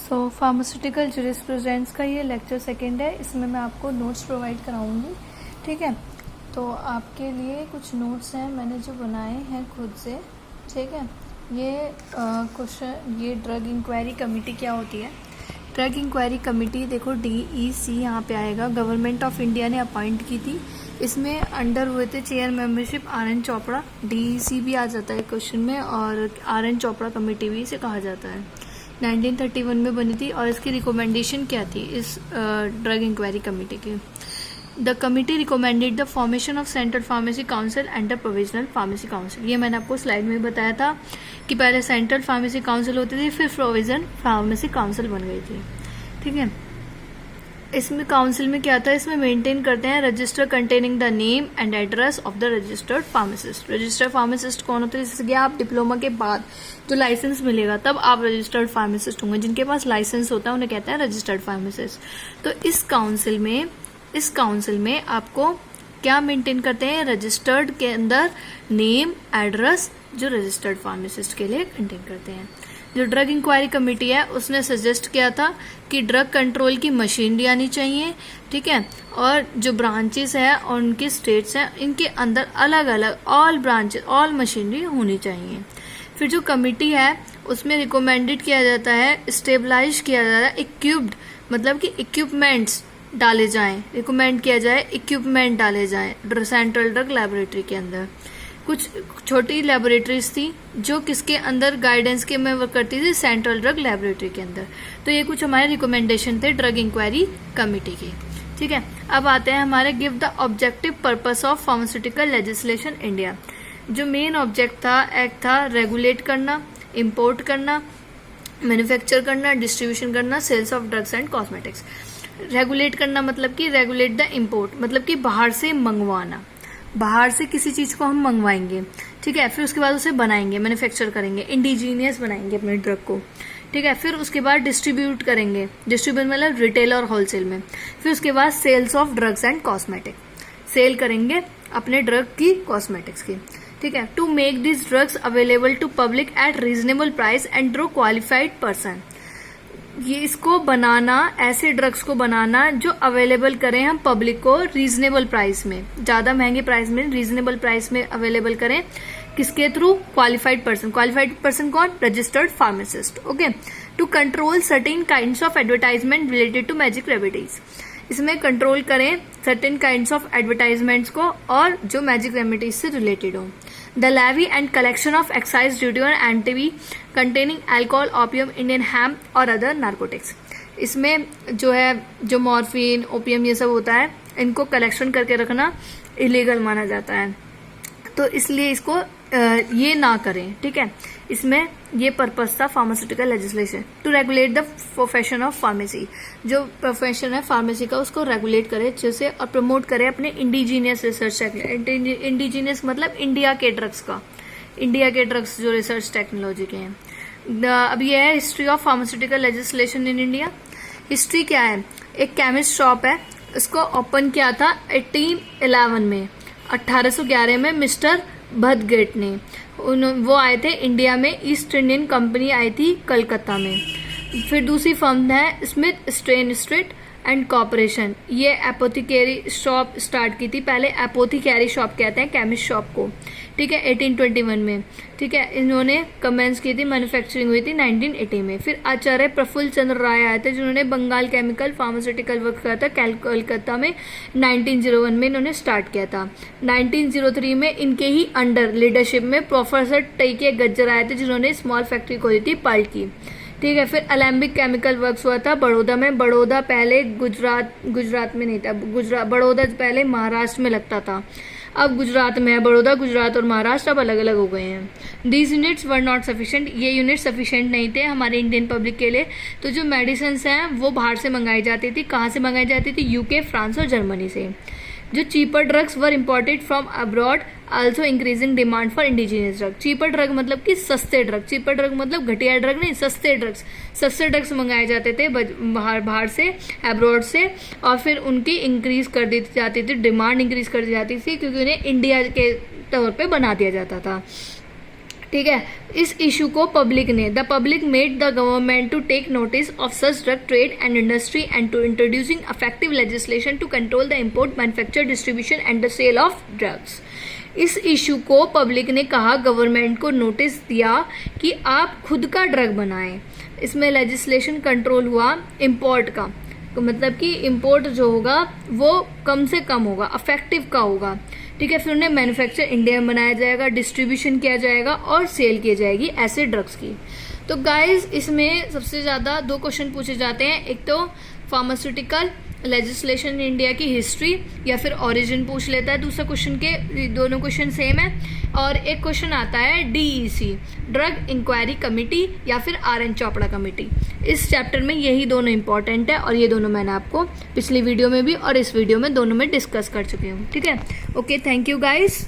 सो pharmaceutical jurisprudence का ये lecture second है। इसमें मैं आपको नोट्स प्रोवाइड कराऊंगी, ठीक है। तो आपके लिए कुछ नोट्स हैं मैंने जो बनाए हैं खुद से, ठीक है। ये क्वेश्चन, ये ड्रग इंक्वायरी कमेटी क्या होती है? ड्रग इंक्वायरी कमेटी देखो DEC यहाँ पे आएगा, गवर्नमेंट ऑफ इंडिया ने अपॉइंट की थी। इसमें अंडर हुए थे chair membership RN Chopra, DEC भी आ जाता है क्वेश्चन में, और RN चोपड़ा कमेटी भी इसे कहा जाता है। 1931 में बनी थी। और इसकी रिकमेंडेशन क्या थी इस ड्रग इंक्वायरी कमेटी की? The committee recommended the formation of central pharmacy council and the provisional pharmacy council. ये मैंने आपको स्लाइड में बताया था कि पहले सेंट्रल फार्मेसी काउंसिल होती थी, फिर प्रोविजनल फार्मेसी काउंसिल बन गई थी, ठीक है। इसमें काउंसिल में क्या था, इसमें मेंटेन करते हैं register containing the name and address of the registered pharmacist. Registered pharmacist कौन होते हैं? जैसे कि आप डिप्लोमा के बाद जो लाइसेंस मिलेगा तब आप रजिस्टर्ड फार्मासिस्ट होंगे। जिनके पास लाइसेंस होता है उन्हें कहते हैं रजिस्टर्ड फार्मासिस्ट। तो इस काउंसिल में आपको क्या मेंटेन करते हैं? रजिस्टर्ड के अंदर नेम एड्रेस जो रजिस्टर्ड फार्मासिस्ट के लिए मेंटेन करते हैं। जो ड्रग इंक्वायरी कमेटी है उसने सजेस्ट किया था कि ड्रग कंट्रोल की मशीनरी आनी चाहिए, ठीक है। और जो ब्रांचेस है और उनके स्टेट्स हैं, इनके अंदर अलग अलग ऑल ब्रांचेस, ऑल मशीनरी होनी चाहिए। फिर जो कमेटी है उसमें रिकमेंडेड किया जाता है, स्टेबलाइज किया जाता है इक्विप्ड, मतलब कि इक्विपमेंट्स डाले जाएं, रिकमेंड किया जाए इक्विपमेंट डाले जाएं सेंट्रल ड्रग लेबोरेटरी के अंदर। कुछ छोटी लेबोरेटरीज थी जो किसके अंदर गाइडेंस के में वर्क करती थी? सेंट्रल ड्रग लेबोरेटरी के अंदर। तो ये कुछ हमारे रिकमेंडेशन थे ड्रग इंक्वायरी कमेटी के, ठीक है। अब आते हैं हमारे give the objective purpose of pharmaceutical legislation India. जो मेन ऑब्जेक्ट था, एक्ट था रेगुलेट करना, इम्पोर्ट करना, मैन्युफैक्चर करना, डिस्ट्रीब्यूशन करना, sales of drugs and cosmetics. Regulate करना मतलब कि रेगुलेट द इम्पोर्ट, मतलब कि बाहर से मंगवाना, बाहर से किसी चीज को हम मंगवाएंगे, ठीक है। फिर उसके बाद उसे बनाएंगे, मैन्युफैक्चर करेंगे, इंडिजीनियस बनाएंगे अपने ड्रग को, ठीक है। फिर उसके बाद डिस्ट्रीब्यूट करेंगे, डिस्ट्रीब्यूट मतलब रिटेल और होलसेल में। फिर उसके बाद sales of drugs and cosmetic, sale करेंगे अपने ड्रग की, कॉस्मेटिक्स की, ठीक है। To make this drugs available to public at reasonable price and through qualified person. ये इसको बनाना, ऐसे ड्रग्स को बनाना जो अवेलेबल करें हम पब्लिक को रीजनेबल प्राइस में, ज्यादा महंगे प्राइस में, रीजनेबल प्राइस में अवेलेबल करें। किसके through? Qualified person. Qualified person कौन? Registered pharmacist, okay. To control certain kinds of advertisement related to magic remedies. इसमें कंट्रोल करें सर्टेन काइंड्स ऑफ एडवर्टाइजमेंट्स को और जो मैजिक रेमेडीज से रिलेटेड हो। The levy and collection of excise duty on एंटीवी containing alcohol, opium, Indian hemp और other narcotics. इसमें जो है, जो मॉर्फिन, ओपियम ये सब होता है, इनको कलेक्शन करके रखना इलीगल माना जाता है, तो इसलिए इसको ये ना करें, ठीक है। इसमें ये पर्पस था pharmaceutical legislation. To regulate the profession of pharmacy, जो प्रोफेशन है फार्मेसी का उसको रेगुलेट करे अच्छे से और प्रमोट करे अपने इंडिजीनियस रिसर्च। इंडिजीनियस मतलब इंडिया के ड्रग्स का, इंडिया के ड्रग्स जो रिसर्च टेक्नोलॉजी के हैं। अब ये है history of pharmaceutical legislation in India. History क्या है? एक केमिस्ट शॉप है, इसको ओपन किया था 1811 में, 1811 में मिस्टर भदगेट ने, वो आए थे इंडिया में, ईस्ट इंडियन कंपनी आई थी कलकत्ता में। फिर दूसरी फर्म है Smith strain street and corporation, ये एपोथिकेरी शॉप स्टार्ट की थी। पहले एपोथिकेरी शॉप कहते हैं केमिस्ट शॉप को, ठीक है, 1821 में, ठीक है। इन्होंने कमेंस की थी, मैन्युफैक्चरिंग हुई थी 1980 में। फिर आचार्य प्रफुल्ल चंद्र राय आए थे जिन्होंने बंगाल केमिकल फार्मास्यूटिकल वर्क किया था कलकत्ता में, 1901 में इन्होंने स्टार्ट किया था। 1903 में इनके ही अंडर लीडरशिप में प्रोफेसर टेके गज्जर आए थे जिन्होंने स्मॉल फैक्ट्री खोली थी पल्प की, ठीक है। फिर अलेम्बिक केमिकल वर्क्स हुआ था बड़ौदा में। बड़ौदा पहले गुजरात में नहीं था, बड़ौदा पहले महाराष्ट्र में लगता था, अब गुजरात में है। बड़ौदा, गुजरात और महाराष्ट्र अब अलग अलग हो गए हैं। These units were not sufficient, ये यूनिट सफिशिएंट नहीं थे हमारे इंडियन पब्लिक के लिए। तो जो मेडिसिन हैं वो बाहर से मंगाई जाती थी। कहाँ से मंगाई जाती थी? यूके, फ्रांस और जर्मनी से। जो cheaper drugs were imported from abroad, also increasing demand for indigenous drug. Cheaper drug मतलब कि सस्ते ड्रग, चीपर ड्रग मतलब घटिया ड्रग नहीं, सस्ते ड्रग्स मंगाए जाते थे बाहर से, अब्रॉड से, और फिर उनकी इंक्रीज कर दी जाती थी, डिमांड इंक्रीज कर दी जाती थी, क्योंकि उन्हें इंडिया के तौर पे बना दिया जाता था। ठीक है। इस इशू को पब्लिक ने, the public made the government to take notice of such drug trade and industry and to introducing effective legislation to control the import, manufacture, distribution and the sale of drugs. इस issue को public ने कहा, government को notice दिया कि आप खुद का ड्रग बनाएं। इसमें लेजिस्लेशन कंट्रोल हुआ इम्पोर्ट का, तो मतलब कि इम्पोर्ट जो होगा वो कम से कम होगा, अफेक्टिव का होगा, ठीक है। फिर उन्हें मैन्युफैक्चर इंडिया में बनाया जाएगा, डिस्ट्रीब्यूशन किया जाएगा और सेल की जाएगी ऐसे ड्रग्स की। तो गाइज इसमें सबसे ज़्यादा 2 क्वेश्चन पूछे जाते हैं, एक तो फार्मास्यूटिकल लेजिस्लेशन इन इंडिया की हिस्ट्री या फिर ओरिजिन पूछ लेता है, दूसरा क्वेश्चन के दोनों क्वेश्चन सेम है। और एक क्वेश्चन आता है DEC, ड्रग इंक्वायरी कमेटी या फिर RN चोपड़ा कमेटी। इस चैप्टर में यही दोनों इंपॉर्टेंट है और ये दोनों मैंने आपको पिछली वीडियो में भी और इस वीडियो में दोनों में डिस्कस कर चुकी हूँ, ठीक है। Okay, thank you guys.